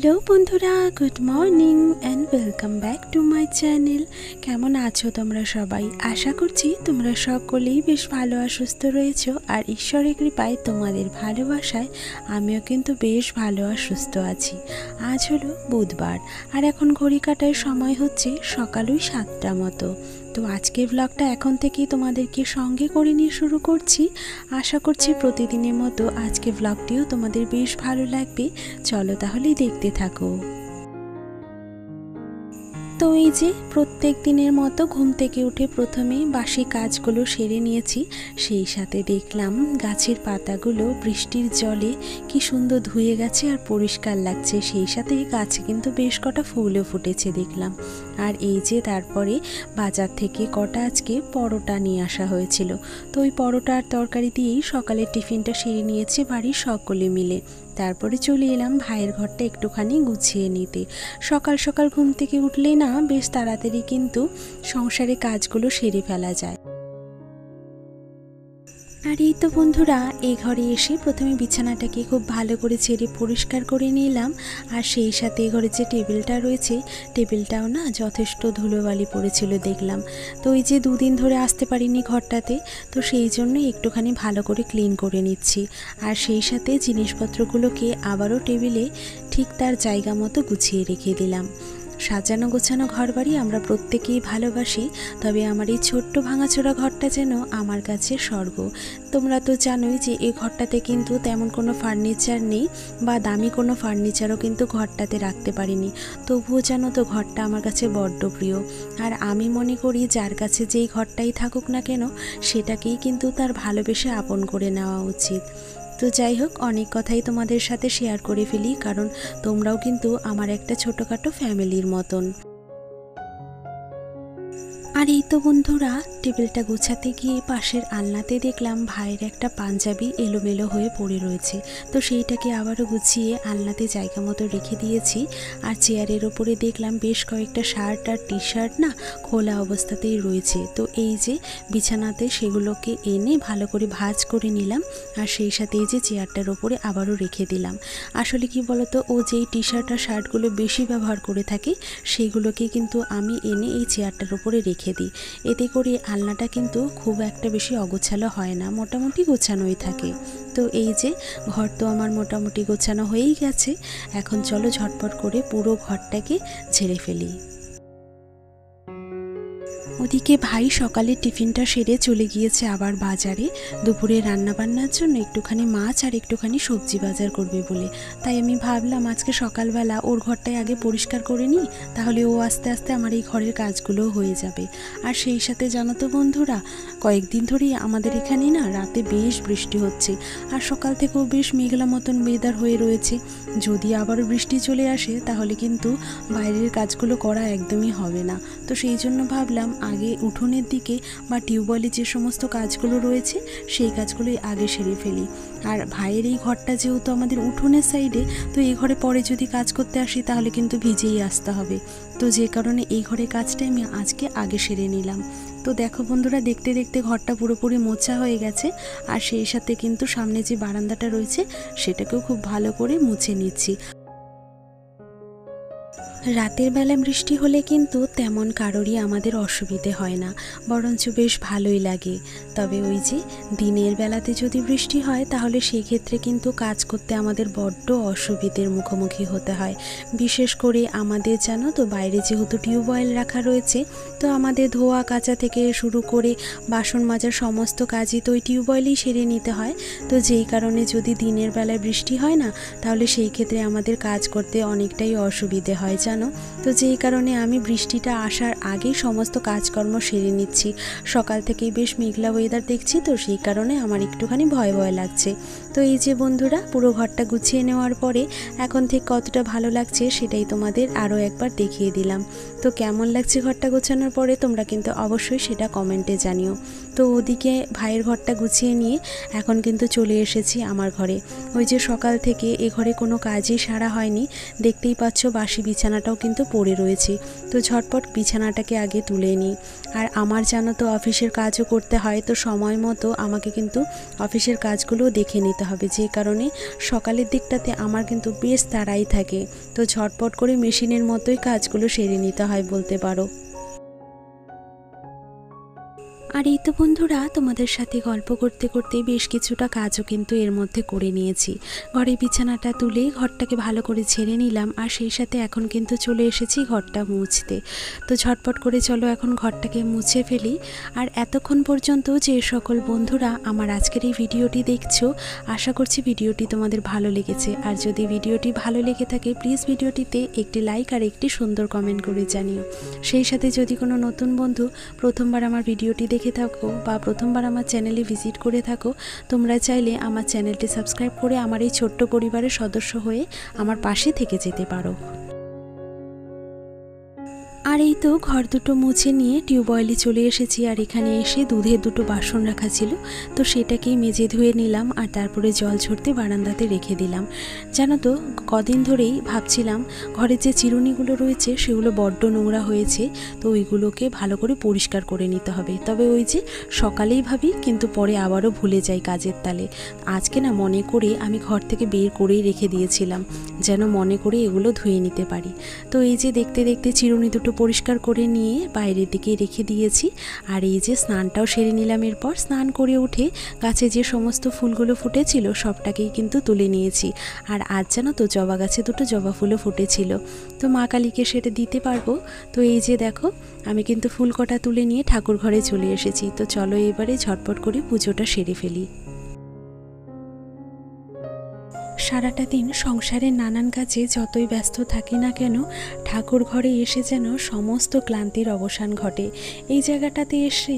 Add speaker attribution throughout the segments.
Speaker 1: Hello বন্ধুরা, good morning and welcome back to my channel. কেমন আছো তোমরা সবাই? আশা করছি তোমরা সকলেই বেশ ভালো আর সুস্থ রয়েছো, আর ঈশ্বরের কৃপায় তোমাদের ভালোবাসায় আমিও কিন্তু বেশ ভালো আর সুস্থ আছি। আজ হলো বুধবার, আর এখন ঘড়ি কাটার সময় হচ্ছে সকাল 7টা মতো। তো আজকের ব্লগটা এখন থেকেই তোমাদেরকে সঙ্গে করে নিয়ে শুরু করছি। আশা করছি প্রতিদিনের মতো আজকে ব্লগটিও তোমাদের বেশ ভালো লাগবে। চলো তাহলে দেখতে থাকো। তো এই যে প্রত্যেক দিনের মতো ঘুম থেকে উঠে প্রথমেই বাসি কাজগুলো সেরে নিয়েছি। সেই সাথে দেখলাম গাছের পাতাগুলো বৃষ্টির জলে কি সুন্দর ধুয়ে গেছে আর পরিষ্কার লাগছে। সেই সাথে গাছে কিন্তু বেশ কটা ফুলও ফুটেছে দেখলাম। আর এই যে তারপরে বাজার থেকে কটা আজকে পরোটা নিয়ে আসা হয়েছিল, তো ওই পরোটার তরকারি দিয়েই সকালের টিফিনটা সেরে নিয়েছি বাড়ির সকলে মিলে। তারপরে চলে এলাম ভাইয়ের ঘরটা একটুখানি গুছিয়ে নিতে। সকাল সকাল ঘুম থেকে উঠলেই না বেশ তাড়াতাড়ি কিন্তু সংসারে কাজগুলো সেরে ফেলা যায়। আর এই তো বন্ধুরা, এই ঘরে এসে প্রথমে বিছানাটাকে খুব ভালো করে ছেড়ে পরিষ্কার করে নিলাম। আর সেই সাথে ঘরে যে টেবিলটা রয়েছে, টেবিলটাও না যথেষ্ট ধুলোবালি পড়েছিল দেখলাম। তো ওই যে দুদিন ধরে আসতে পারিনি ঘরটাতে, তো সেই জন্য একটুখানি ভালো করে ক্লিন করে নিচ্ছি। আর সেই সাথে জিনিসপত্রগুলোকে আবারও টেবিলে ঠিক তার জায়গা মতো গুছিয়ে রেখে দিলাম। সাজানো গোছানো ঘরবাড়ি আমরা প্রত্যেকেই ভালোবাসি, তবে আমার এই ছোট্ট ভাঙাচোরা ঘরটা যেন আমার কাছে স্বর্গ। তোমরা তো জানোই যে এই ঘরটাতে কিন্তু তেমন কোনো ফার্নিচার নেই, বা দামি কোনো ফার্নিচারও কিন্তু ঘরটাতে রাখতে পারিনি। তবুও জানো তো ঘরটা আমার কাছে বড্ড প্রিয়। আর আমি মনে করি যার কাছে যেই ঘরটাই থাকুক না কেন, সেটাকেই কিন্তু তার ভালোবেসে আপন করে নেওয়া উচিত। তো যাই হোক, অনেক কথাই তোমাদের সাথে শেয়ার করে ফেলি, কারণ তোমরাও কিন্তু আমার একটা ছোটোখাটো ফ্যামিলির মতন। আর এই তো বন্ধুরা, টেবিলটা গোছাতে গিয়ে পাশের আলনাতে দেখলাম ভাইয়ের একটা পাঞ্জাবি এলোমেলো হয়ে পড়ে রয়েছে। তো সেইটাকে আবারও গুছিয়ে আলনাতে জায়গা মতো রেখে দিয়েছি। আর চেয়ারের ওপরে দেখলাম বেশ কয়েকটা শার্ট আর টি শার্ট না খোলা অবস্থাতেই রয়েছে। তো এই যে বিছানাতে সেগুলোকে এনে ভালো করে ভাঁজ করে নিলাম। আর সেই সাথে এই যে চেয়ারটার ওপরে আবারও রেখে দিলাম। আসলে কি বলতো, ও যেই টি শার্ট আর শার্টগুলো বেশি ব্যবহার করে থাকে, সেইগুলোকে কিন্তু আমি এনে এই চেয়ারটার ওপরে রেখে দিই। এতে করে আলনাটা কিন্তু খুব একটা বেশি অগোছালো হয় না, মোটামুটি গোছানোই থাকে। তো এই যে ঘর তো আমার মোটামুটি গোছানো হয়েই গেছে। এখন চলো ঝটপট করে পুরো ঘরটাকে ঝেড়ে ফেলি। ওদিকে ভাই সকালে টিফিনটা সেরে চলে গিয়েছে আবার বাজারে দুপুরে রান্নাবান্নার জন্য একটুখানি মাছ আর একটুখানি সবজি বাজার করবে বলে। তাই আমি ভাবলাম আজকে সকালবেলা ওর ঘরটাই আগে পরিষ্কার করে নিই, তাহলে ও আস্তে আস্তে আমার এই ঘরের কাজগুলোও হয়ে যাবে। আর সেই সাথে জানো তো বন্ধুরা, কয়েকদিন ধরেই আমাদের এখানে না রাতে বেশ বৃষ্টি হচ্ছে, আর সকাল থেকেও বেশ মেঘলা মতন ওয়েদার হয়ে রয়েছে। যদি আবারও বৃষ্টি চলে আসে তাহলে কিন্তু বাইরের কাজগুলো করা একদমই হবে না। তো সেই জন্য ভাবলাম আগে উঠোনের দিকে বা টিউবওয়েলে যে সমস্ত কাজগুলো রয়েছে সেই কাজগুলোই আগে সেরে ফেলি। আর ভাইয়ের এই ঘরটা যেহেতু আমাদের উঠোনের সাইডে, তো এই ঘরে পরে যদি কাজ করতে আসি তাহলে কিন্তু ভিজেই আসতে হবে। তো যে কারণে এই ঘরের কাজটা আমি আজকে আগে সেরে নিলাম। তো দেখো বন্ধুরা, দেখতে দেখতে ঘরটা পুরোপুরি মোছা হয়ে গেছে। আর সেই সাথে কিন্তু সামনে যে বারান্দাটা রয়েছে সেটাকেও খুব ভালো করে মুছে নিচ্ছি। রাতের বেলা বৃষ্টি হলে কিন্তু তেমন কারোরই আমাদের অসুবিধে হয় না, বরঞ্চ বেশ ভালোই লাগে। তবে ওই যে দিনের বেলাতে যদি বৃষ্টি হয় তাহলে সেই ক্ষেত্রে কিন্তু কাজ করতে আমাদের বড্ড অসুবিধের মুখোমুখি হতে হয়। বিশেষ করে আমাদের জানো তো বাইরে যেহেতু টিউবওয়েল রাখা রয়েছে, তো আমাদের ধোয়া কাচা থেকে শুরু করে বাসন মাজার সমস্ত কাজই তো ওই টিউবওয়েলেই সেরে নিতে হয়। তো যেই কারণে যদি দিনের বেলায় বৃষ্টি হয় না, তাহলে সেই ক্ষেত্রে আমাদের কাজ করতে অনেকটাই অসুবিধে হয় জানো। তো যেই কারণে আমি বৃষ্টিটা আসার আগেই সমস্ত কাজকর্ম সেরে নিচ্ছি। সকাল থেকেই বেশ মেঘলা ওয়েদার দেখছি, তো সেই কারণে আমার একটুখানি ভয় ভয় লাগছে। তো এই যে বন্ধুরা, পুরো ঘরটা গুছিয়ে নেওয়ার পরে এখন থেকে কতটা ভালো লাগছে সেটাই তোমাদের আরও একবার দেখিয়ে দিলাম। তো কেমন লাগছে ঘরটা গোছানোর পরে তোমরা কিন্তু অবশ্যই সেটা কমেন্টে জানিও। তো তো ওদিকে ভাইয়ের ঘরটা গুছিয়ে নিয়ে এখন কিন্তু চলে এসেছি আমার ঘরে। ওই যে সকাল থেকে এ ঘরে কোনো কাজই সারা হয়নি, দেখতেই পাচ্ছ বাসি বিছানাটাও কিন্তু পড়ে রয়েছে। তো ঝটপট বিছানাটাকে আগে তুলে নিই। আর আমার জানো তো অফিসের কাজও করতে হয়, তো সময় মতো আমাকে কিন্তু অফিসের কাজগুলো দেখে নিতে হবে, যে কারণে সকালের দিকটাতে আমার কিন্তু বেশ তাড়াই থাকে। তো ঝটপট করে মেশিনের মতোই কাজগুলো সেরে নিতে হয় বলতে পারো। আর এই তো বন্ধুরা, তোমাদের সাথে গল্প করতে করতে বেশ কিছুটা কাজও কিন্তু এর মধ্যে করে নিয়েছি। ঘরে বিছানাটা তুলে ঘরটাকে ভালো করে ঝেড়ে নিলাম, আর সেই সাথে এখন কিন্তু চলে এসেছি ঘরটা মুছতে। তো ঝটপট করে চলো এখন ঘরটাকে মুছে ফেলি। আর এতক্ষণ পর্যন্ত যে সকল বন্ধুরা আমার আজকের এই ভিডিওটি দেখছো, আশা করছি ভিডিওটি তোমাদের ভালো লেগেছে। আর যদি ভিডিওটি ভালো লেগে থাকে প্লিজ ভিডিওটিতে একটি লাইক আর একটি সুন্দর কমেন্ট করে জানিও। সেই সাথে যদি কোনো নতুন বন্ধু প্রথমবার আমার ভিডিওটি দেখে থাকো বা প্রথমবার আমার চ্যানেলে ভিজিট করে থাকো, তোমরা চাইলে আমার চ্যানেলটি সাবস্ক্রাইব করে আমার এই ছোট্ট পরিবারের সদস্য হয়ে আমার পাশে থেকে যেতে পারো। আর এই তো ঘর দুটো মুছে নিয়ে টিউবওয়েলে চলে এসেছি। আর এখানে এসে দুধের দুটো বাসন রাখা ছিল, তো সেটাকেই মেজে ধুয়ে নিলাম আর তারপরে জল ঝরতে বারান্দাতে রেখে দিলাম। জানো তো কদিন ধরেই ভাবছিলাম ঘরের যে চিরুনিগুলো রয়েছে সেগুলো বড্ড নোংরা হয়েছে, তো ওইগুলোকে ভালো করে পরিষ্কার করে নিতে হবে। তবে ওই যে সকালেই ভাবি, কিন্তু পরে আবারও ভুলে যাই কাজের তালে। আজকে না মনে করে আমি ঘর থেকে বের করেই রেখে দিয়েছিলাম, যেন মনে করে এগুলো ধুয়ে নিতে পারি। তো এই যে দেখতে দেখতে চিরুনি দুটো পরিষ্কার করে নিয়ে বাইরের দিকে রেখে দিয়েছি। আর এই যে স্নানটাও সেরে নিলাম। এরপর স্নান করে উঠে গাছে যে সমস্ত ফুলগুলো ফুটেছিল সবটাকেই কিন্তু তুলে নিয়েছি। আর আজ জানো তো জবা গাছে দুটো জবা ফুলও ফুটেছিল, তো মা কালীকে সেটা দিতে পারবো। তো এই যে দেখো আমি কিন্তু ফুল কটা তুলে নিয়ে ঠাকুর ঘরে চলে এসেছি। তো চলো এবারে ঝটপট করে পুজোটা সেরে ফেলি। সারাটা দিন সংসারের নানান কাজে যতই ব্যস্ত থাকি না কেন, ঠাকুর ঘরে এসে যেন সমস্ত ক্লান্তির অবসান ঘটে। এই জায়গাটাতে এসে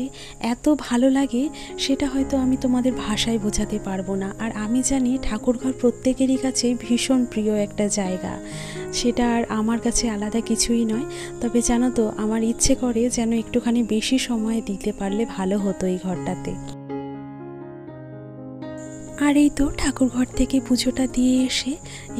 Speaker 1: এত ভালো লাগে, সেটা হয়তো আমি তোমাদের ভাষায় বোঝাতে পারবো না। আর আমি জানি ঠাকুরঘর প্রত্যেকেরই কাছে ভীষণ প্রিয় একটা জায়গা, সেটা আর আমার কাছে আলাদা কিছুই নয়। তবে জানো তো আমার ইচ্ছে করে যেন একটুখানি বেশি সময় দিতে পারলে ভালো হতো এই ঘরটাতে। আর এই তো ঠাকুর ঘর থেকে পুজোটা দিয়ে এসে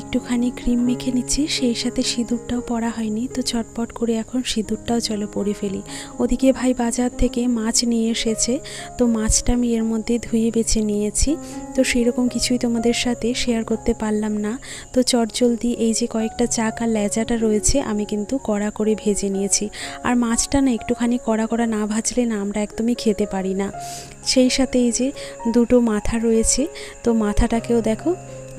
Speaker 1: একটুখানি ক্রিম মেখে নিচ্ছি, সেই সাথে সিঁদুরটাও পরা হয়নি। তো চটপট করে এখন সিঁদুরটাও চলো পরে ফেলি। ওদিকে ভাই বাজার থেকে মাছ নিয়ে এসেছে, তো মাছটা আমি এর মধ্যে ধুয়ে বেছে নিয়েছি। তো সেরকম কিছুই তোমাদের সাথে শেয়ার করতে পারলাম না। তো চটজলদি এই যে কয়েকটা চাক আর লেজাটা রয়েছে আমি কিন্তু কড়া করে ভেজে নিয়েছি। আর মাছটা না একটুখানি কড়া কড়া না ভাজলে না আমরা একদমই খেতে পারি না। সেই সাথে এই যে দুটো মাথা রয়েছে, তো মাথাটাকেও দেখো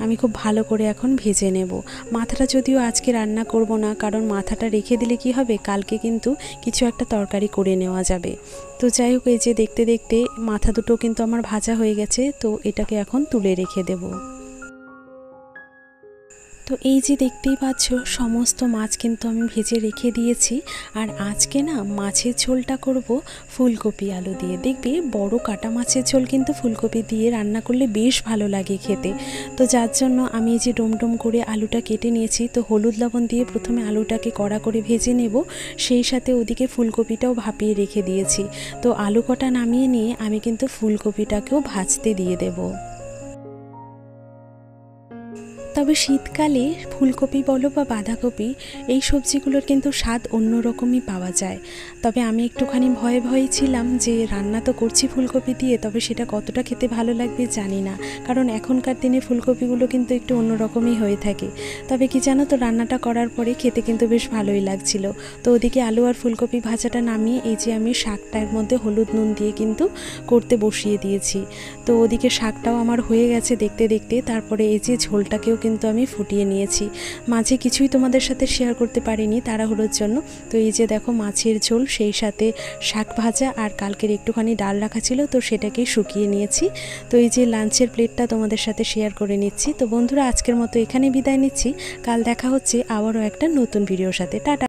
Speaker 1: আমি খুব ভালো করে এখন ভেজে নেব। মাথাটা যদিও আজকে রান্না করব না, কারণ মাথাটা রেখে দিলে কি হবে, কালকে কিন্তু কিছু একটা তরকারি করে নেওয়া যাবে। তো যাই হোক, এই যে দেখতে দেখতে মাথা দুটো কিন্তু আমার ভাজা হয়ে গেছে, তো এটাকে এখন তুলে রেখে দেব। তো এই যে দেখতেই পাচ্ছ সমস্ত মাছ কিন্তু আমি ভেজে রেখে দিয়েছি। আর আজকে না মাছের ঝোলটা করব ফুলকপি আলু দিয়ে। দেখবে বড় কাটা মাছের ঝোল কিন্তু ফুলকপি দিয়ে রান্না করলে বেশ ভালো লাগে খেতে। তো যার জন্য আমি এই যে ডোমডোম করে আলুটা কেটে নিয়েছি। তো হলুদ লবণ দিয়ে প্রথমে আলুটাকে কড়া করে ভেজে নেব, সেই সাথে ওদিকে ফুলকপিটাও ভাপিয়ে রেখে দিয়েছি। তো আলু কটা নামিয়ে নিয়ে আমি কিন্তু ফুলকপিটাকেও ভাজতে দিয়ে দেবো। তবে শীতকালে ফুলকপি বলো বা বাঁধাকপি, এই সবজিগুলোর কিন্তু স্বাদ অন্যরকমই পাওয়া যায়। তবে আমি একটুখানি ভয়ে ভয়ে ছিলাম যে রান্না তো করছি ফুলকপি দিয়ে, তবে সেটা কতটা খেতে ভালো লাগবে জানি না, কারণ এখনকার দিনে ফুলকপিগুলো কিন্তু একটু অন্যরকমই হয়ে থাকে। তবে কি জানো তো, রান্নাটা করার পরে খেতে কিন্তু বেশ ভালোই লাগছিল। তো ওদিকে আলু আর ফুলকপি ভাজাটা নামিয়ে এই যে আমি শাকটার মধ্যে হলুদ নুন দিয়ে কিন্তু করতে বসিয়ে দিয়েছি। তো ওদিকে শাকটাও আমার হয়ে গেছে দেখতে দেখতে। তারপরে এই যে ঝোলটাকেও কিন্তু আমি ফুটিয়ে নিয়েছি। মাঝে কিছুই তোমাদের সাথে শেয়ার করতে পারিনি তাড়াহুড়োর জন্য। তো এই যে দেখো মাছের ঝোল, সেই সাথে শাক ভাজা আর কালকের একটুখানি ডাল রাখা ছিল, তো সেটাকেই শুকিয়ে নিয়েছি। তো এই যে লাঞ্চের প্লেটটা তোমাদের সাথে শেয়ার করে নিচ্ছি। তো বন্ধুরা আজকের মতো এখানে বিদায় নিচ্ছি। কাল দেখা হচ্ছে আবারও একটা নতুন ভিডিওর সাথে। টাটা।